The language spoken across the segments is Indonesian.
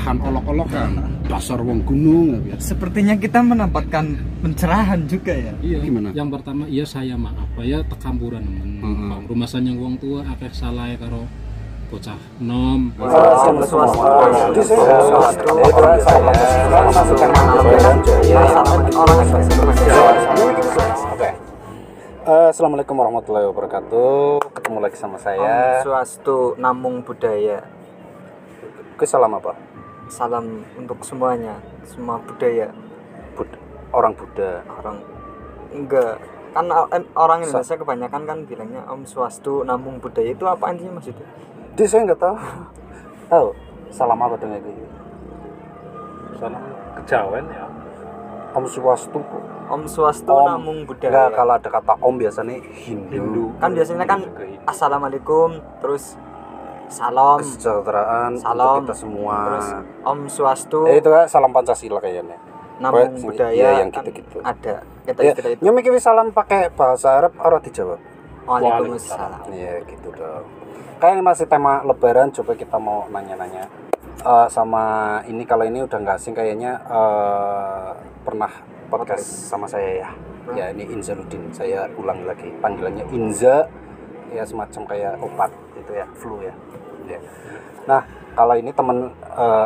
bahan olok-olokan. Dasar wong gunung ya. Sepertinya kita mendapatkan pencerahan juga ya. Iya. Gimana? Yang pertama, iya saya maaf, ya tekampuran temen. Rumasan yang wong tua akeh salah karo bocah nom. Assalamualaikum warahmatullahi wabarakatuh. Ketemu lagi sama saya. Om Swastiastu, Namung Budaya. Oke, salam apa? Salam untuk semuanya, semua budaya. Orang Buddha. Orang enggak kan orang Indonesia kebanyakan kan bilangnya Om Swastiastu, Namung Budaya. Itu apa intinya Mas itu? Saya nggak tahu. Tahu salam apa dengan itu? Salam kejawen ya. Om Swastiastu. Om Swastiastu, Namung Budaya. Enggak, kalau ada kata Om biasanya Hindu. Kan biasanya kan Assalamualaikum, terus salam, Kesejahteraan salam untuk kita semua. terus Om Swastiastu, Itu kan salam Pancasila kayaknya. Namung Pokoknya Budaya. iya, yang kan gitu-gitu. ada kita Ya, istilah itu. nyamik iki salam pakai bahasa Arab ora dijawab. Waalaikumsalam. Iya gitu dong. Kayak ini masih tema Lebaran, coba kita mau nanya-nanya sama ini. Kalau ini udah nggak asing kayaknya, pernah podcast sama saya ya. Ya ini Inzaluddin. Saya ulang lagi panggilannya Inza. Ya semacam kayak obat gitu ya, flu ya. Ya. Nah kalau ini teman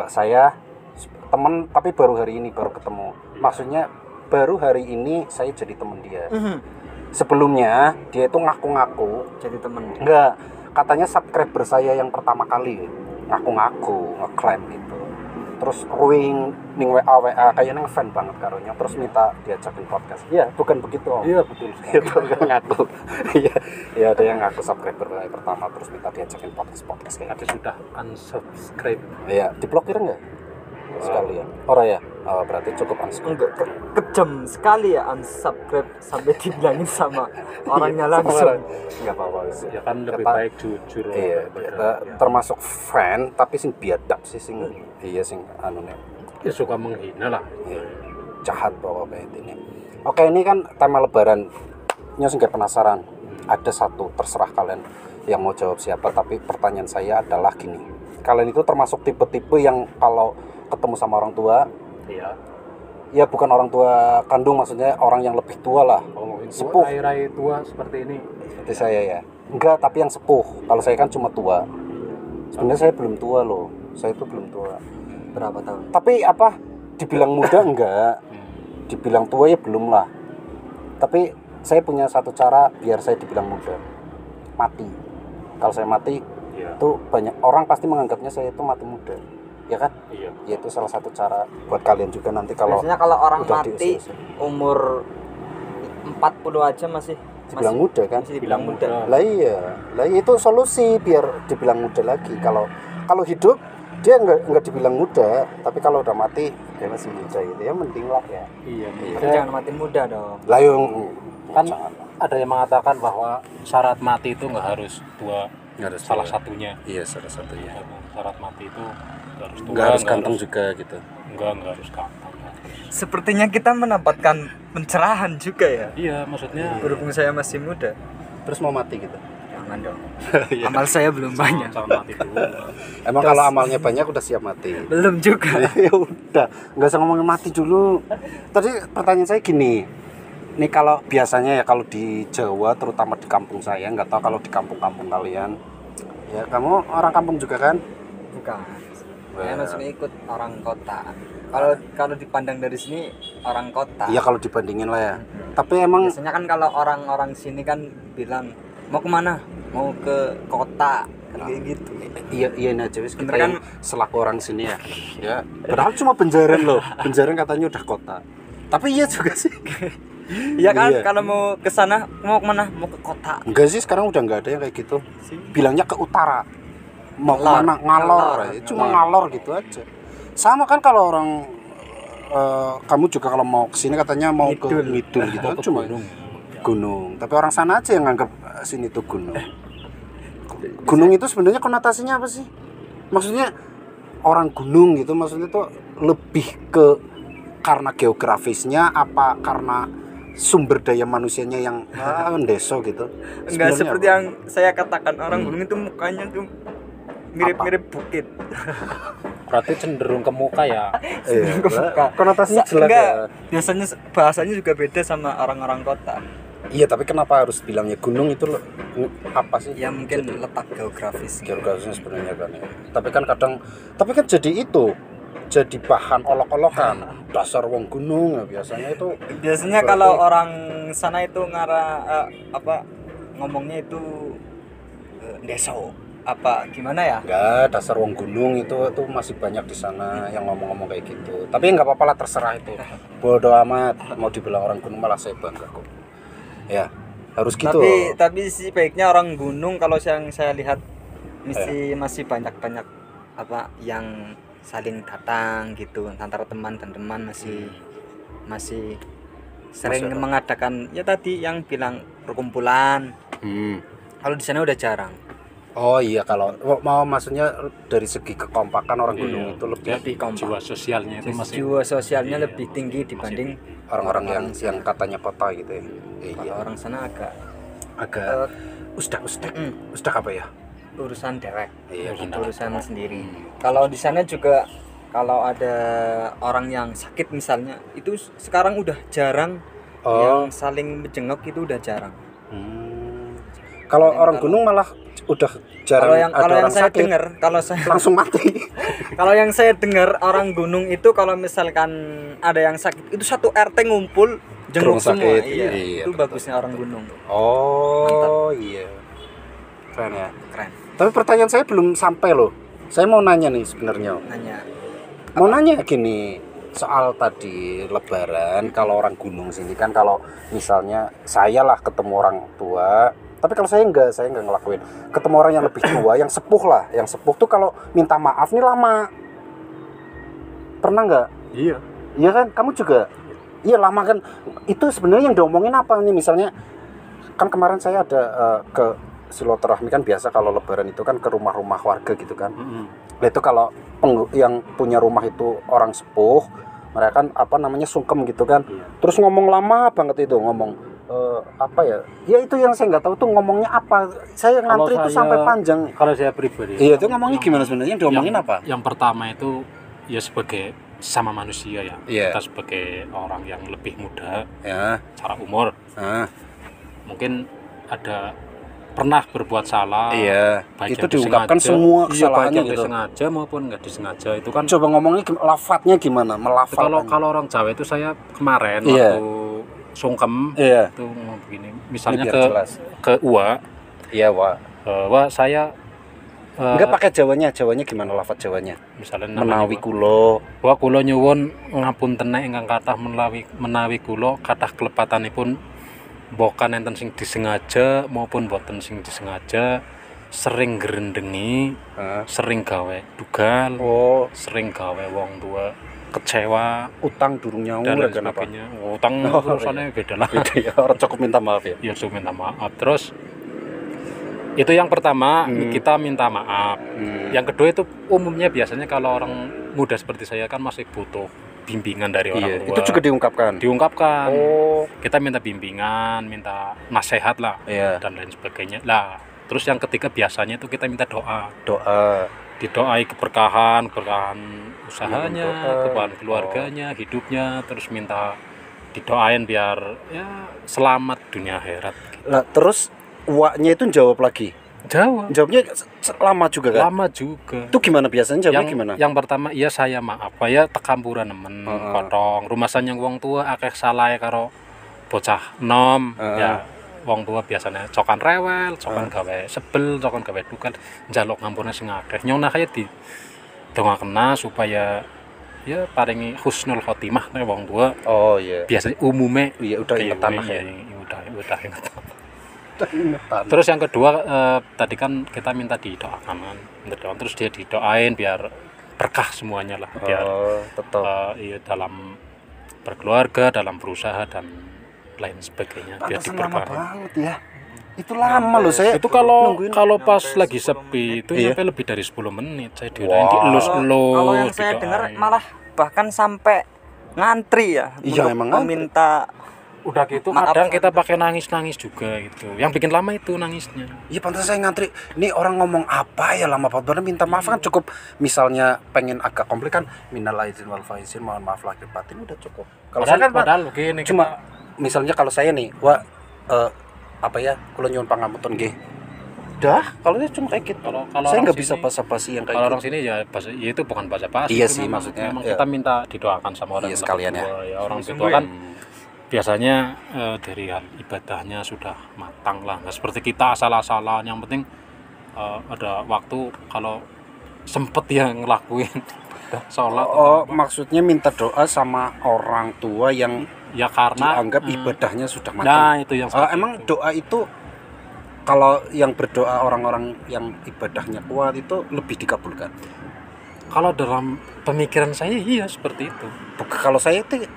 saya, teman tapi baru hari ini baru ketemu. Maksudnya baru hari ini saya jadi teman dia. Sebelumnya dia itu ngaku-ngaku Jadi temen. enggak, katanya subscriber saya yang pertama kali ngaku-ngaku ngeklaim gitu. Terus ruing ning WA kayaknya fan banget karonya, terus minta diajakin podcast. Iya, bukan begitu Om. Iya betul. Itu kan ngaku. Iya, ya ada yang ngaku subscriber saya pertama terus minta diajakin podcast kayak Ada sudah unsubscribe. iya, diblokir enggak? Sekali ya. Ora ya? Oh, berarti cukup unsubscribe. Enggak kejam sekali ya unsubscribe sampai dibilangin sama orangnya langsung. Enggak apa-apa sih. Ya kan lebih Kita- baik jujur. Iya, kita termasuk fan tapi sing biadab sih sing sing anune Ya suka menghina lah. jahat pokoknya ini. Oke, ini kan tema Lebaran. Nya sing kayak penasaran. Ada satu, terserah kalian yang mau jawab siapa, tapi pertanyaan saya adalah gini. Kalian itu termasuk tipe-tipe yang kalau ketemu sama orang tua, Iya. ya bukan orang tua kandung, maksudnya orang yang lebih tua lah. Oh, Sepuh. rai-rai tua seperti ini. Seperti saya ya. Enggak, tapi yang sepuh. Kalau saya kan cuma tua. Sebenarnya saya belum tua loh. Saya itu belum tua. Berapa tahun? Tapi apa? Dibilang muda enggak. Dibilang tua ya belum lah. Tapi saya punya satu cara biar saya dibilang muda. Mati. Kalau saya mati, Iya. itu banyak orang pasti menganggapnya saya itu mati muda. Ya kan? Iya. Ya itu salah satu cara buat kalian juga nanti kalau Biasanya kalau orang udah di mati usia-usia. umur 40 aja masih dibilang muda kan? masih dibilang muda. Lah iya itu solusi biar dibilang muda lagi. Kalau hidup dia nggak dibilang muda, tapi kalau udah mati dia masih muda gitu ya, mending lah ya. Iya. Tapi jangan mati muda dong. Lah yang Kan ada yang mengatakan bahwa syarat mati itu nggak harus tua. nggak harus Salah tua. satunya. Iya salah satunya. Syarat mati itu nggak harus tua. Nggak harus ganteng juga gitu. Nggak harus ganteng. Sepertinya kita mendapatkan pencerahan juga ya. Iya, maksudnya Berhubung saya masih muda. Terus mau mati gitu. Jangan dong. Iya. Amal saya belum banyak. calon mati dulu. Emang kalau amalnya banyak udah siap mati. Belum juga. Ya udah, nggak usah ngomongin mati dulu. Tadi pertanyaan saya gini, nih kalau biasanya ya kalau di Jawa, terutama di kampung saya, nggak tahu kalau di kampung-kampung kalian, ya kamu orang kampung juga kan? Bukan. Saya maksudnya ikut orang kota. Kalau dipandang dari sini orang kota. Iya kalau dibandingin lah ya. Tapi emang Biasanya kan kalau orang-orang sini kan bilang mau kemana? Mau ke kota. Kan kayak gitu. iya ini aja wis kita Bener kan? yang selaku orang sini ya. Ya, padahal cuma Benjaran loh. Benjaran katanya udah kota. Tapi iya juga sih. Iya kan Iya. kalau mau ke sana mau kemana? Mau ke kota. Enggak sih, sekarang udah nggak ada yang kayak gitu. Bilangnya ke utara. Mau Ngalor. kemana? Ngalor. Cuma ngalor gitu aja. Sama kan kalau orang kamu juga kalau mau ke sini katanya mau ke ngidul gitu kan cuma gunung. Tapi orang sana aja yang nganggap sini tuh gunung. Gunung itu sebenarnya konotasinya apa sih? Maksudnya orang gunung gitu maksudnya tuh lebih ke karena geografisnya apa karena sumber daya manusianya yang ndeso gitu. Enggak Sebenarnya seperti apa? yang saya katakan orang gunung itu mukanya tuh mirip-mirip bukit. berarti cenderung ke muka ya. Iya. Kebuka. Konotasinya jelek Enggak, ya. biasanya bahasanya juga beda sama orang-orang kota. Iya, tapi kenapa harus bilangnya gunung itu apa sih? Ya mungkin letak geografis. Geografisnya sebenarnya kan ya. Tapi kan jadi itu. Jadi bahan olok-olokan. Dasar wong gunung ya biasanya itu. Biasanya kalau orang sana itu ngomongnya itu deso apa gimana ya? Enggak, dasar wong gunung itu masih banyak di sana yang ngomong-ngomong kayak gitu. Tapi enggak apa-apa lah, terserah itu. Bodoh amat, mau dibilang orang gunung malah saya bangga kok. Ya, harus gitu. Tapi sih baiknya orang gunung kalau yang saya lihat masih banyak yang saling datang gitu antara teman dan teman masih sering mengadakan ya tadi yang bilang perkumpulan. Kalau di sana udah jarang. Oh iya, kalau mau maksudnya dari segi kekompakan orang gunung itu lebih kompak. Jiwa sosialnya itu masih Jiwa sosialnya lebih tinggi dibanding orang-orang yang katanya kota gitu ya. Kalau orang sana agak ustak apa ya? urusan dewek. Iya, Urusan sendiri. Kalau di sana juga kalau ada orang yang sakit misalnya, itu sekarang udah jarang yang saling menjenguk, itu udah jarang. Kalau orang gunung malah udah jarang Kalau yang saya sakit, dengar, langsung mati. kalau yang saya dengar orang gunung itu kalau misalkan ada yang sakit itu satu RT ngumpul jenguk semua. Iya, itu betul. bagusnya orang gunung. Oh, Mantap. iya. Keren ya. Keren. Tapi pertanyaan saya belum sampai loh. Saya mau nanya nih sebenarnya. Mau nanya gini, soal tadi lebaran, kalau orang gunung sini kan kalau misalnya saya lah ketemu orang tua, tapi kalau saya enggak ngelakuin. Ketemu orang yang lebih tua, yang sepuh tuh kalau minta maaf nih lama. Pernah enggak? Iya. Iya kan? Kamu juga? Iya lama kan. Itu sebenarnya yang diomongin apa nih? Misalnya kan kemarin saya ada ke silaturahmi kan biasa kalau lebaran itu kan ke rumah-rumah warga gitu kan. Nah itu kalau yang punya rumah itu orang sepuh, mereka kan sungkem gitu kan. Terus ngomong lama banget itu ya itu yang saya nggak tahu tuh ngomongnya apa. Saya ngantri itu sampai panjang. Kalau saya pribadi, Iya itu ngomongnya gimana sebenarnya? Diomongin apa? Yang pertama itu ya sebagai sama manusia ya. Iya. Kita sebagai orang yang lebih muda Ya. secara umur, mungkin ada pernah berbuat salah. Iya. Baik Itu yang diungkapkan disengaja, semua baik kesalahannya yang gitu. disengaja maupun nggak disengaja itu kan. Coba ngomongnya lafadznya gimana? Melafalkan. Kalau orang Jawa itu saya kemarin Iya. waktu sungkem Iya. itu ngomong begini, misalnya Ini biar jelas. ke Uwa, Iya, Wak. Wah saya Enggak pakai Jawanya gimana lafadz Jawanya? misalnya Menawi kulo. Wah kula nyuwun ngapunten ingkang kathah menawi kula kathah klepatanipun bokan enten sing disengaja maupun boten sing disengaja sering grendengi, sering gawe dugal, sering gawe wong tua kecewa, Utang durung nyaur dan lain kenapa? sebagainya. Utang urusannya beda lah. Beda ya, orang cukup minta maaf ya. Ya cukup minta maaf. Terus itu yang pertama, kita minta maaf. Yang kedua itu umumnya biasanya kalau orang muda seperti saya kan masih butuh bimbingan dari orang tua. Itu juga diungkapkan. Kita minta bimbingan, minta nasihat lah, dan lain sebagainya. Lah, terus yang ketiga biasanya itu kita minta doa. Didoai keberkahan usahanya, keberkahan keluarganya, hidupnya, terus minta didoain biar ya selamat dunia akhirat. Lah, terus Waknya itu jawab lagi. Jawabnya lama juga kan? Lama juga. Itu gimana biasanya jawabnya gimana? Yang pertama iya saya maaf ya tekampuran nemen potong rumasan yang wong tua akeh salah karo bocah nom ya wong tua biasanya cokan rewel, cokan gawe sebel, cokan gawe dukan njaluk ngampune sing akeh. Nyong kaya di dongakena supaya ya paringi husnul khotimah nek wong tua. Oh iya. Biasanya umumnya udah ingetan ya. Udah ingetan. Terus yang kedua tadi kan kita minta didoakan kan, terus dia didoain biar berkah semuanya lah, biar dalam berkeluarga, dalam berusaha dan lain sebagainya. Biar diberkahi. Lama banget ya. Itu lama loh saya. Itu kalau pas lagi sepi itu nyampe lebih dari 10 menit saya dielus-elus. Kalau yang saya dengar malah bahkan sampai ngantri ya. Iya, untuk meminta Udah gitu Maaf. kadang kita pakai nangis-nangis juga gitu. Yang bikin lama itu nangisnya. Iya pantas saya ngantri. Ini orang ngomong apa ya lama banget. Bener minta maaf kan cukup. Misalnya pengen agak kompleks kan minal aizin wal faizin, mohon maaf lahir batin udah cukup. Kalau saya kan Pak, padahal begini cuma misalnya kalau saya nih, apa ya? Kalau nyuwun pangapunten nggih. Dah, kalau saya cuma kayak gitu. kalau Saya orang nggak bisa sini- basa-basi yang kayak kalau gitu. orang sini ya ya itu bukan bahasa basi. Iya itu sih, memang- maksudnya, memang iya. kita minta didoakan sama orang Iya, yang sekalian tua. Ya orang tua Sungguh-sungguh kan biasanya dari hal ibadahnya sudah matang lah. Nggak seperti kita asal-asalan. Yang penting ada waktu kalau sempet yang ngelakuin sholat. Oh, maksudnya minta doa sama orang tua yang Ya karena dianggap ibadahnya sudah matang. nah itu yang seperti Emang itu. doa itu kalau yang berdoa orang-orang yang ibadahnya kuat itu lebih dikabulkan. Kalau dalam pemikiran saya iya seperti itu. Kalau saya itu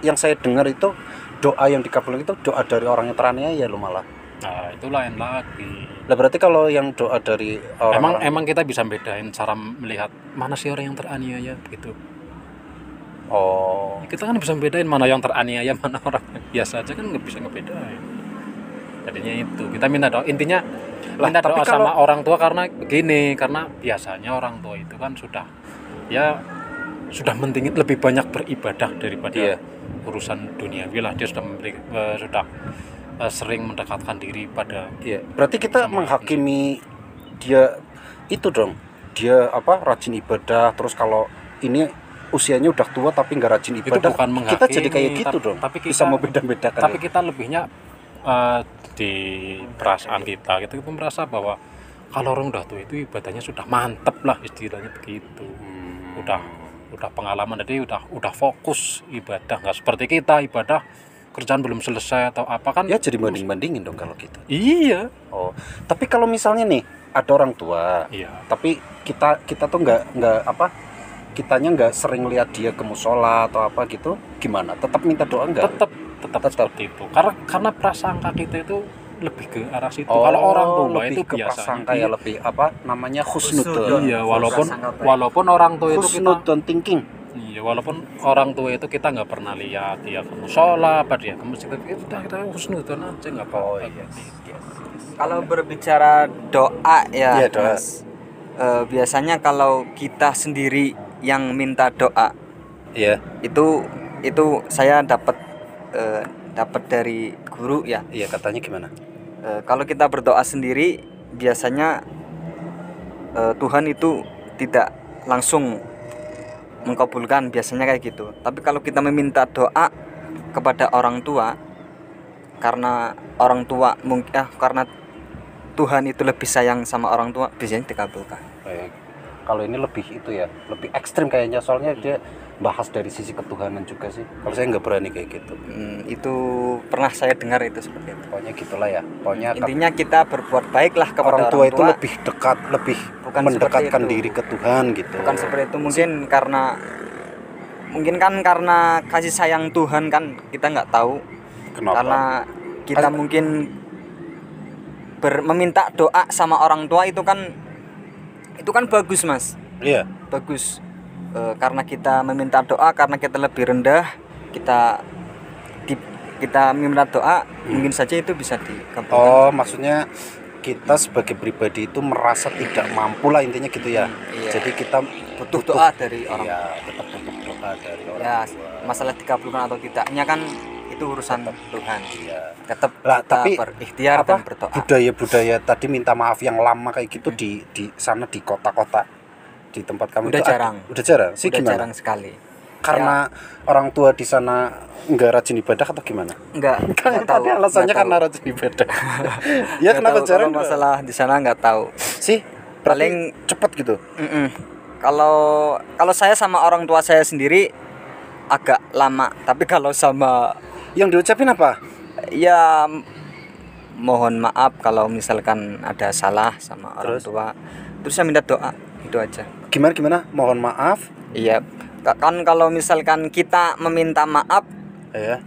yang saya dengar itu doa yang dikabulkan itu doa dari orang yang teraniaya lo malah. Nah itu lain lagi. Lah berarti kalau yang doa dari orang Emang kita bisa bedain cara melihat mana sih orang yang teraniaya gitu. oh Kita kan bisa bedain mana yang teraniaya, mana orang yang biasa aja kan nggak bisa ngebedain. Jadinya itu kita minta doa. Intinya Lah, minta tapi doa kalau- sama orang tua karena begini, karena biasanya orang tua itu kan sudah mentingin lebih banyak beribadah daripada Iya. urusan duniawi lah. Dia sudah sering mendekatkan diri pada iya. Berarti kita Sama menghakimi dia itu dong. Dia apa rajin ibadah terus kalau ini usianya udah tua tapi nggak rajin itu ibadah. bukan menghakimi. Kita jadi kayak gitu dong. Tapi bisa kita, membeda-bedakan. tapi ya. kita lebihnya di perasaan kita gitu itu merasa bahwa kalau orang udah tua itu ibadahnya sudah mantep lah istilahnya begitu. Udah pengalaman, jadi udah fokus ibadah, nggak seperti kita ibadah kerjaan belum selesai atau apa kan. Ya jadi banding-bandingin dong kalau gitu. Iya. Oh, tapi kalau misalnya nih ada orang tua, Iya. tapi kita tuh nggak apa, kitanya nggak sering lihat dia ke musola atau apa gitu, gimana? Tetap minta doa nggak? Tetap seperti itu. Karena prasangka kita itu lebih ke arah situ. Oh, Kalau orang tua lebih itu ke biasanya prasangka ya lebih apa namanya khusnudon. Iya, Prasangka baik. walaupun orang tua itu kita Khusnudon thinking. iya, walaupun orang tua itu kita nggak pernah lihat dia ke musola apa dia ke masjid, kita husnudon aja nggak apa-apa. Oh, iya. Kalau berbicara doa ya, Iya, doa. Mas, biasanya kalau kita sendiri yang minta doa Iya, itu saya dapat dari guru ya. iya katanya gimana? Kalau kita berdoa sendiri biasanya Tuhan itu tidak langsung mengkabulkan, biasanya kayak gitu. Tapi kalau kita meminta doa kepada orang tua, karena orang tua mungkin karena Tuhan itu lebih sayang sama orang tua, biasanya dikabulkan. Kalau ini lebih itu ya, lebih ekstrim kayaknya soalnya dia bahas dari sisi ketuhanan juga sih. Kalau saya nggak berani kayak gitu. Itu pernah saya dengar itu seperti itu. Pokoknya gitulah ya. Pokoknya Intinya kita berbuat baiklah kepada orang tua itu lebih dekat, lebih Bukan mendekatkan seperti itu. diri ke Tuhan gitu. Bukan seperti itu, mungkin karena kasih sayang Tuhan kan kita nggak tahu. Kenapa? Karena kita mungkin meminta doa sama orang tua itu kan bagus, Mas. Iya. Bagus. Karena kita meminta doa, karena kita lebih rendah, kita meminta doa, mungkin saja itu bisa dikabulkan. Oh, maksudnya kita sebagai pribadi itu merasa tidak mampu lah intinya gitu ya. Iya. Jadi kita butuh doa dari orang. Iya, tetap butuh doa dari orang Ya, tua. masalah dikabulkan atau tidaknya kan itu urusan Tuhan. Iya. Tetap Lah, kita tapi berikhtiar dan berdoa. budaya tadi minta maaf yang lama kayak gitu di sana di kota-kota di tempat kamu Udah itu jarang. Udah jarang sih. Udah Gimana? jarang sekali. Karena orang tua di sana nggak rajin ibadah atau gimana? Enggak Kan tahu. tadi alasannya Nggak karena tahu. rajin ibadah. Ya Nggak kenapa tahu, jarang? kalau masalah di sana nggak tahu. Sih Paling- cepet gitu. Kalau saya sama orang tua saya sendiri agak lama, tapi kalau sama Yang diucapin apa? ya mohon maaf kalau misalkan ada salah sama orang Terus? tua. Terus saya minta doa, itu aja. Gimana? Mohon maaf. Iya, kan kalau misalkan kita meminta maaf Ya.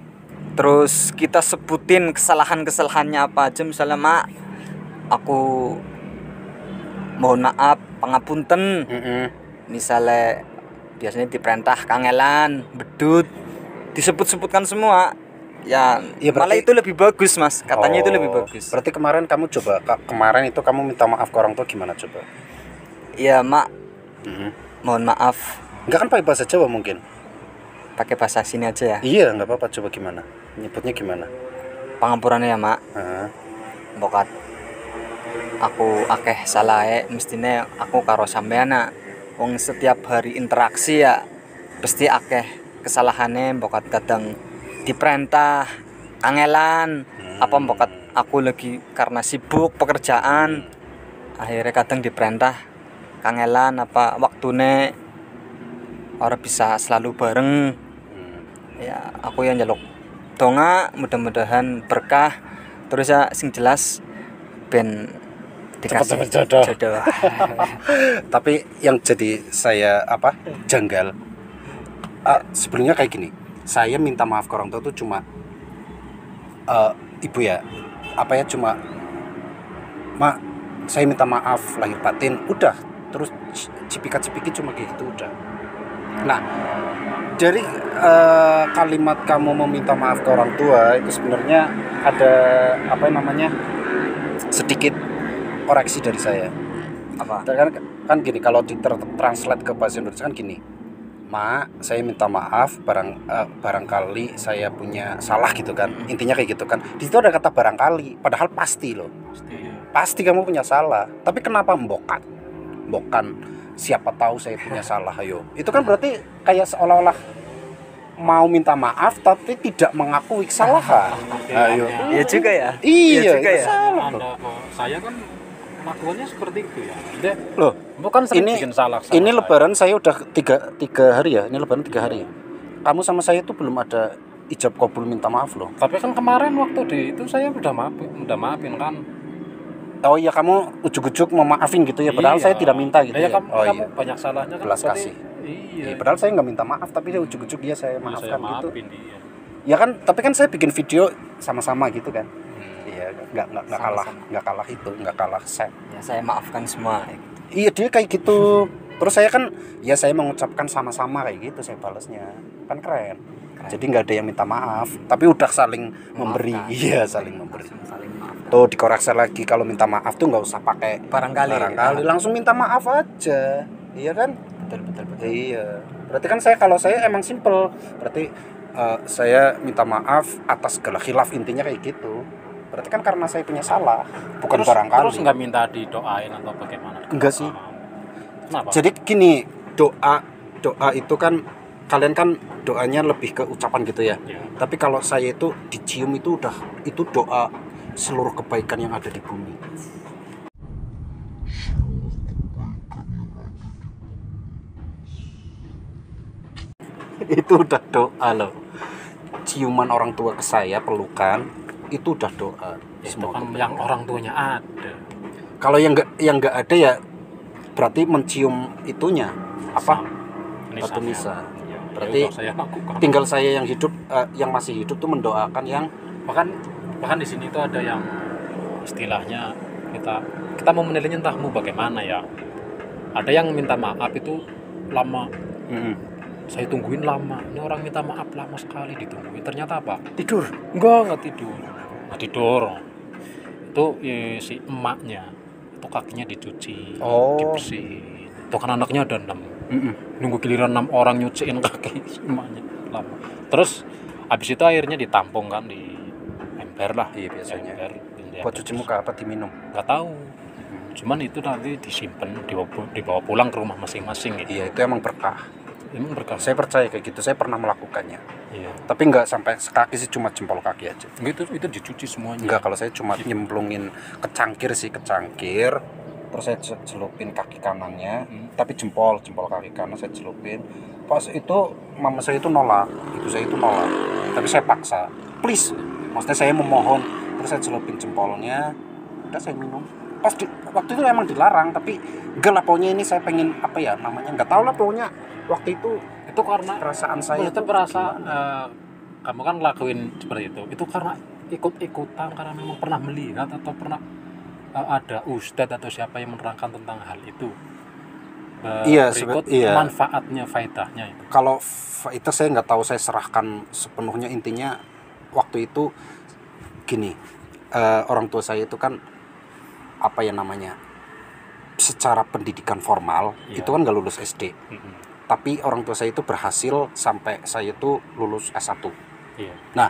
terus kita sebutin kesalahannya apa aja, misalnya mak aku mohon maaf pangapunten, biasanya diperintah kangelan bedut, disebut-sebutkan semua, ya, Iya, malah berarti- itu lebih bagus mas, katanya itu lebih Oh, bagus. Berarti kemarin kamu coba kemarin itu kamu minta maaf ke orang tua gimana coba? Iya mak, Mhm. mohon maaf, Enggak kan pakai bahasa Jawa mungkin? pakai bahasa sini aja ya. Iya, nggak apa-apa. Coba gimana? Nyebutnya gimana? Pangapurannya ya mak, Heeh. bokat aku akeh salah mestine aku karo sampean nak. Wong setiap hari interaksi ya pasti akeh kesalahane, bokat kadang diperintah kangelan apa bokat aku lagi karena sibuk pekerjaan akhirnya kadang diperintah kangelan apa waktune ora bisa selalu bareng. Ya aku yang njaluk donga mudah-mudahan berkah terus ya sing jelas ben dikasih Cepet-cepet jodoh. jodoh. Tapi yang jadi saya janggal sebelumnya kayak gini. Saya minta maaf ke orang tua tuh cuma ibu ya cuma mak saya minta maaf lahir batin udah, terus cipika-cipiki cuma kayak gitu udah. Nah dari kalimat kamu meminta maaf ke orang tua itu sebenarnya ada sedikit koreksi dari saya. Apa? Kan gini, kalau translate ke bahasa Indonesia kan gini, mak saya minta maaf barangkali saya punya salah gitu kan, intinya kayak gitu kan. Di situ ada kata barangkali, padahal pasti loh, pasti kamu punya salah. Tapi kenapa mbokan siapa tahu saya punya salah, ayo. Itu kan berarti kayak seolah-olah mau minta maaf tapi tidak mengakui kesalahan. Ayo. Iya juga ya. Iya juga itu ya. salah loh. Anda kok saya kan lakuannya seperti itu ya. Dia Loh, bukan sering ini bikin salah sama ini saya. lebaran saya udah tiga hari ya. Ini lebaran 3 hari. Kamu sama saya itu belum ada ijab kabul minta maaf loh. Tapi kan kemarin waktu di itu saya udah maafin kan. Oh iya, kamu ujuk-ujuk memaafin gitu ya, padahal Iya. saya tidak minta gitu Ya, ya. kamu, Oh kamu iya. banyak salahnya kan. Belas berarti- kasih. Iya. Iya, padahal saya nggak minta maaf, tapi dia ujuk-ujuk dia saya Ya, maafkan saya gitu. maafin dia. Ya kan, tapi kan saya bikin video sama-sama gitu kan. Iya, nggak kalah, Sama-sama. nggak kalah set. Ya saya maafkan semua. Iya, dia kayak gitu. Terus saya kan, ya saya mengucapkan sama-sama kayak gitu, saya balasnya. Kan keren. Jadi nggak ada yang minta maaf, tapi udah saling memberi. Memaafkan. Iya, saling memberi. Saling maafkan. Tuh dikoreksi lagi, kalau minta maaf tuh nggak usah pakai Barangkali. langsung minta maaf aja. Iya kan? Betul. Iya. Berarti kan kalau saya emang simple. Berarti saya minta maaf atas segala khilaf, intinya kayak gitu. Berarti kan karena saya punya salah, bukan barangkali. Terus nggak minta didoain atau bagaimana? Enggak sih. Kenapa? Jadi gini, doa itu kan kalian kan doanya lebih ke ucapan gitu ya. Ya. Tapi kalau saya itu dicium itu itu doa seluruh kebaikan yang ada di bumi. Itu udah doa loh. Ciuman orang tua ke saya, pelukan, itu udah doa. Itu Semua kan kebaikan. yang orang tuanya ada. Kalau yang nggak ada ya berarti mencium itunya apa? Batu nisan. Ya, Berarti ya udah saya lakukan. Tinggal saya yang hidup, yang masih hidup tuh mendoakan yang bahkan di sini itu ada yang istilahnya kita mau menilainya entah mau bagaimana ya. Ada yang minta maaf itu lama. Saya tungguin lama. Ini orang minta maaf lama sekali ditungguin. Ternyata apa? tidur. Nggak tidur. Nggak tidur. Itu si emaknya itu kakinya dicuci, Oh. dibersihin. Itu kan anaknya ada 6. Nunggu giliran 6 orang nyuciin kaki emaknya lama. Terus habis itu airnya ditampung kan di ember lah. Iya, biasanya. Ember, Buat cuci muka apa diminum? nggak tahu. Cuman itu nanti disimpan dibawa pulang ke rumah masing-masing gitu. Iya, itu emang berkah. Emang berkah. Saya percaya kayak gitu. Saya pernah melakukannya. Iya. Tapi nggak sampai sekaki sih, cuma jempol kaki aja. Itu dicuci semuanya. Enggak, kalau saya cuma nyemplungin kecangkir. Terus saya celupin kaki kanannya, tapi jempol kaki kanan saya celupin. Pas itu mama saya itu nolak, tapi saya paksa, please, maksudnya saya memohon. Terus saya celupin jempolnya, udah saya minum. Waktu itu emang dilarang, tapi enggak lah, pokoknya ini saya pengen nggak tahu lah, pokoknya waktu itu karena perasaan saya itu berasa kamu kan ngelakuin seperti itu karena ikut-ikutan karena memang pernah melihat atau pernah ada ustadz atau siapa yang menerangkan tentang hal itu. Iya, berikut iya. manfaatnya, faedahnya itu. Kalau itu saya nggak tahu, saya serahkan sepenuhnya. Intinya waktu itu gini, orang tua saya itu kan apa ya namanya, secara pendidikan formal itu kan nggak lulus SD, tapi orang tua saya itu berhasil sampai saya itu lulus S1. Nah,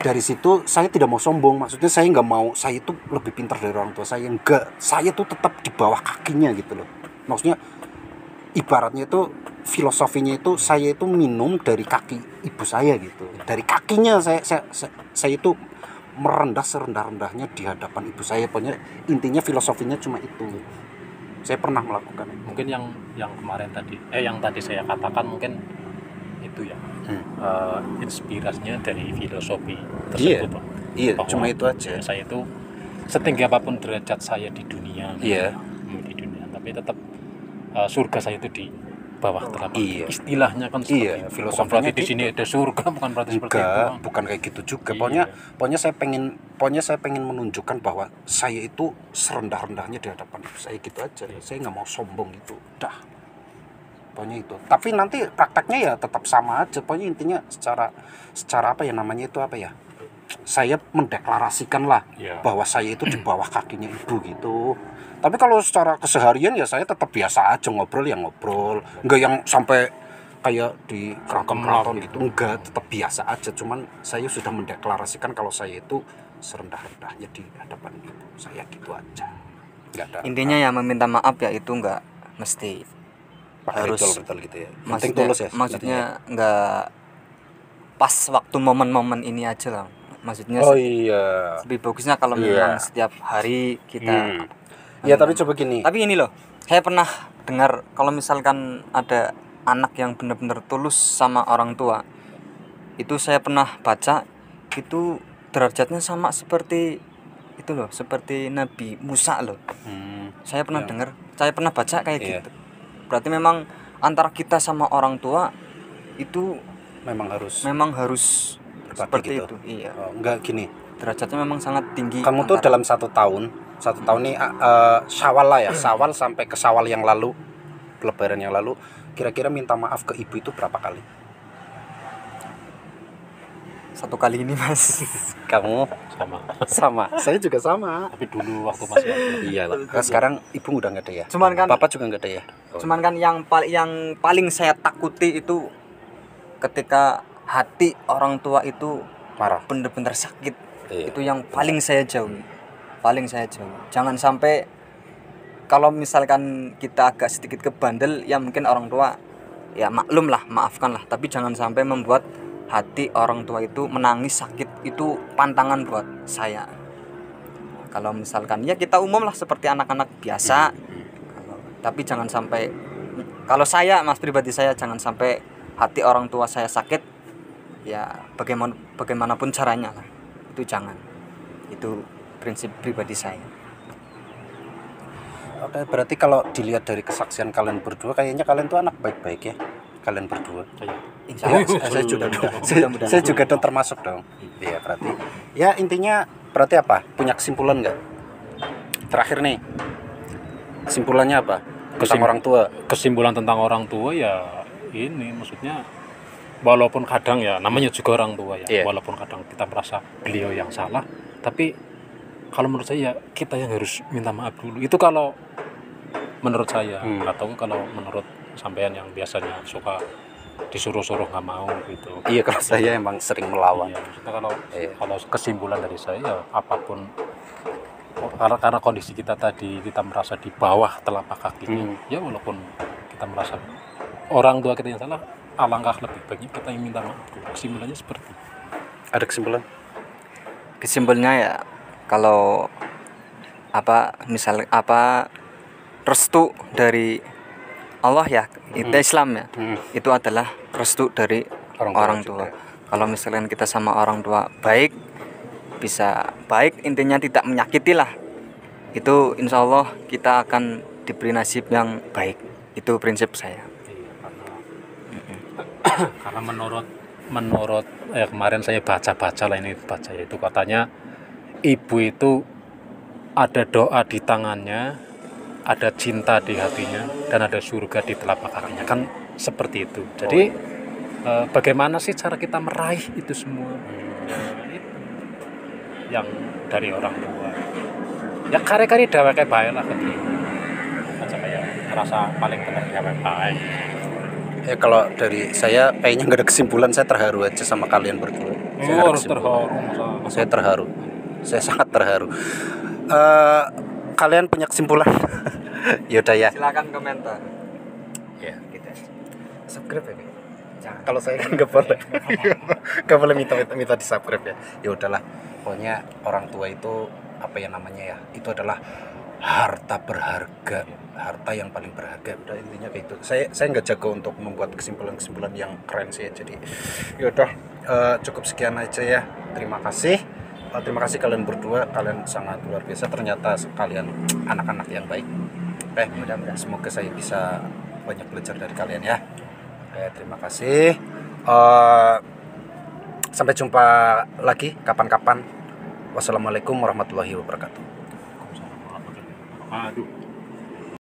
dari situ saya tidak mau sombong, maksudnya saya nggak mau saya itu lebih pintar dari orang tua saya, enggak, saya tuh tetap di bawah kakinya gitu loh. Maksudnya ibaratnya itu filosofinya itu saya itu minum dari kaki ibu saya gitu, dari kakinya saya itu merendah serendah-rendahnya di hadapan ibu saya. Pokoknya intinya filosofinya cuma itu. Saya pernah melakukan itu. Mungkin yang kemarin tadi yang tadi saya katakan mungkin itu ya, inspirasinya dari filosofi tersebut, Pak. Iya, Bahwa cuma itu aja. saya itu setinggi apapun derajat saya di dunia, Iya. di dunia, tapi tetap surga saya itu di bawah telapak. Iya. Istilahnya kan seperti Iya, itu. Bukan filosofinya berarti di gitu. sini ada surga, bukan berarti seperti itu. Enggak, bukan kayak gitu juga. Iya. Pokoknya saya pengen menunjukkan bahwa saya itu serendah-rendahnya di hadapan ibu saya gitu aja. Saya nggak mau sombong gitu. Dah. Pokoknya itu. Tapi nanti prakteknya ya tetap sama aja. Pokoknya intinya secara apa ya namanya itu apa ya? Saya mendeklarasikan lah Iya. bahwa saya itu di bawah kakinya ibu gitu. Tapi kalau secara keseharian ya saya tetap biasa aja, ngobrol ya ngobrol. Enggak yang sampai kayak di keraton gitu, enggak, tetap biasa aja. Cuman saya sudah mendeklarasikan kalau saya itu serendah-rendahnya di hadapan ibu saya gitu aja. Enggak ada. Intinya ya meminta maaf ya itu nggak mesti harus betul gitu ya. Penting tulus ya. maksudnya nggak pas waktu momen-momen ini aja lah. Maksudnya Oh iya. lebih bagusnya kalau memang setiap hari kita. Ya tapi coba gini. Tapi ini loh, saya pernah dengar kalau misalkan ada anak yang benar-benar tulus sama orang tua, itu saya pernah baca itu derajatnya sama seperti itu loh, seperti Nabi Musa loh. Saya pernah dengar, saya pernah baca kayak gitu. Berarti memang antara kita sama orang tua itu memang harus seperti gitu. itu. Iya. Oh, enggak gini. Derajatnya memang sangat tinggi. Kamu tuh dalam satu tahun nih Syawal lah ya, Syawal sampai ke Syawal yang lalu, Lebaran yang lalu, kira-kira minta maaf ke ibu itu berapa kali? Satu kali ini Mas. Kamu sama. Saya juga sama. Tapi dulu waktu masih ada. Iya lah. Sekarang ibu udah nggak ada ya. Cuman kan Bapak juga nggak ada ya. Cuman kan yang paling saya takuti itu ketika hati orang tua itu Marah. benar-benar sakit. Iya. Itu yang paling saya jauhi. Jangan sampai kalau misalkan kita agak sedikit kebandel ya mungkin orang tua ya maklum lah, maafkan lah, tapi jangan sampai membuat hati orang tua itu menangis sakit. Itu pantangan buat saya. Kalau misalkan ya kita umum lah seperti anak-anak biasa, tapi jangan sampai, kalau saya Mas pribadi saya jangan sampai hati orang tua saya sakit ya, bagaimanapun caranya lah, itu jangan. Itu prinsip pribadi saya. Oke, berarti kalau dilihat dari kesaksian kalian berdua, kayaknya kalian tuh anak baik-baik ya, kalian berdua. Insya Allah. Saya juga saya juga dong termasuk dong. Iya, berarti ya intinya berarti apa? Punya kesimpulan nggak? Terakhir nih, kesimpulannya apa? Tentang orang tua. Kesimpulan tentang orang tua ya ini, maksudnya walaupun kadang ya namanya juga orang tua ya, walaupun kadang kita merasa beliau yang salah, tapi kalau menurut saya kita yang harus minta maaf dulu. Itu kalau menurut saya, atau kalau menurut sampean yang biasanya suka disuruh-suruh nggak mau gitu. Iya, kalau saya emang sering melawan. Iya, maksudnya kalau kesimpulan dari saya ya apapun, karena kondisi kita tadi kita merasa di bawah telapak kakinya, ya walaupun kita merasa orang tua kita yang salah, alangkah lebih baiknya kita yang minta maaf. Kesimpulannya seperti. Ada kesimpulan? Kesimpulannya ya kalau restu dari Allah ya, kita Islam ya, itu adalah restu dari orang tua. Kalau misalkan kita sama orang tua baik, bisa baik, intinya tidak menyakiti lah, itu insya Allah kita akan diberi nasib yang baik. Itu prinsip saya. Karena menurut kemarin saya baca lah, ini baca itu katanya ibu itu ada doa di tangannya, ada cinta di hatinya, dan ada surga di telapak kakinya, kan seperti itu. Jadi bagaimana sih cara kita meraih itu semua? itu yang dari orang tua. Ya kare-kare dheweke bae lah gitu. Aja kayak ngerasa paling benar dheweke bae. Ya kalau dari saya kayaknya nggak ada kesimpulan, saya terharu aja sama kalian berdua. Saya nggak ada Harus kesimpulan. terharu. Saya terharu. Saya sangat terharu. Kalian punya kesimpulan? Yaudah ya. Silakan komentar. Ya. Gitu. Subscribe ya. Jangan. Kalau saya kan nggak boleh, nggak boleh minta di subscribe ya. Ya udahlah. Pokoknya orang tua itu apa ya namanya ya? Itu adalah harta berharga, harta yang paling berharga. Udah intinya kayak itu. Saya nggak jago untuk membuat kesimpulan-kesimpulan yang keren sih. Jadi ya udah cukup sekian aja ya. Terima kasih. Terima kasih kalian berdua, kalian sangat luar biasa. Ternyata kalian anak-anak yang baik. Mudah-mudahan semoga saya bisa banyak belajar dari kalian ya. Terima kasih. Sampai jumpa lagi kapan-kapan. Wassalamualaikum warahmatullahi wabarakatuh. Aduh.